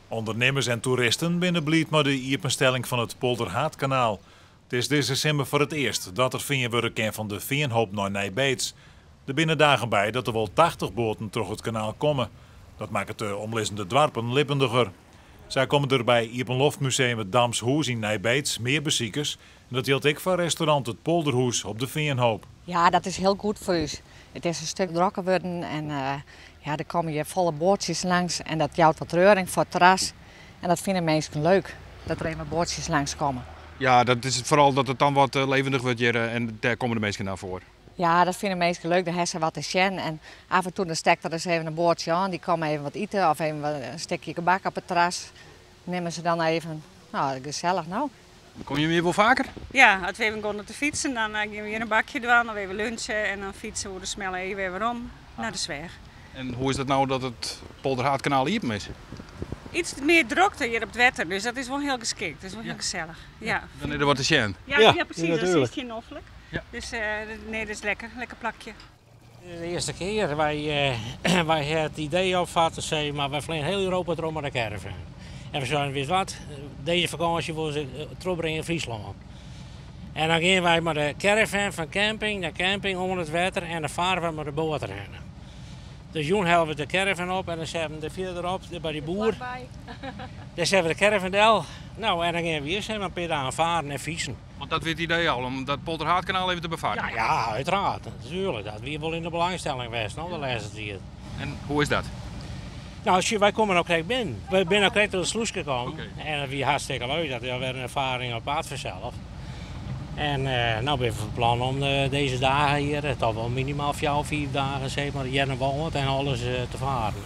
Ondernemers en toeristen binnen blied met de iepenstelling van het Polderhaatkanaal. Het is dit december voor het eerst dat er veen worden kan van de veenhoop naar Nijbeets. Er binnen dagen bij dat er wel 80 boten door het kanaal komen. Dat maakt het de omliggende dorpen lippendiger. Zij komen er bij Iepenloftmuseum het Damshoes in Nijbeets meer bezoekers. En dat geldt ook voor restaurant het Polderhoes op de Veenhoop. Ja, dat is heel goed voor u. Het is een stuk drukker worden en er komen je volle boordjes langs en dat jouwt wat reuring voor het terras. En dat vinden mensen leuk, dat er even boordjes langs komen. Ja, dat is het vooral dat het dan wat levendig wordt hier en daar komen de mensen naar voor. Ja, dat vinden mensen leuk, daar hebben ze wat te zien. En af en toe dan steekt er dus even een boordje aan, die komen even wat eten of even een stukje gebak op het terras. Nemen ze dan even, nou gezellig nou. Kom je hier wel vaker? Ja, als we even gaan te fietsen, dan gaan we hier een bakje doen, dan even lunchen en dan fietsen we de smellen even weer om naar de Zwerg. En hoe is dat nou dat het Polderhaatkanaal hier is? Iets meer drukte hier op het wetter, dus dat is wel heel geschikt, dat is wel heel gezellig. Ja. Dan is er wat te zien. Ja, precies, dat natuurlijk. is geen noffelijk. Ja. Dus nee, dat is lekker plakje. De eerste keer wij hebben het idee opvatten, zei, maar wij vliegen heel Europa erom met de caravan. En we zeiden, weet wat, deze vakantie willen ze terugbrengen in Friesland. En dan gaan wij met de caravan van camping naar camping onder het water en dan varen we met de boot erin. Dus Joen helpen we de caravan op en dan zetten we de vier erop bij die boer. Dan zetten we de caravan del. Nou, en dan gaan we eerst een paar dagen varen en fietsen. Want dat werd het idee al, om dat Polderhaatkanaal even te bevaren. Ja, uiteraard, natuurlijk. Dat weer wel in de belangstelling geweest, de laatste tijd. En hoe is dat? Nou, wij komen ook kijk binnen. We zijn ook kijk door de sluis gekomen. Oké. En dat was hartstikke leuk. Dat was weer een ervaring op paard vanzelf. En nou ben we van plan om deze dagen hier, toch wel minimaal 4 dagen, zeg maar, hier en alles te varen.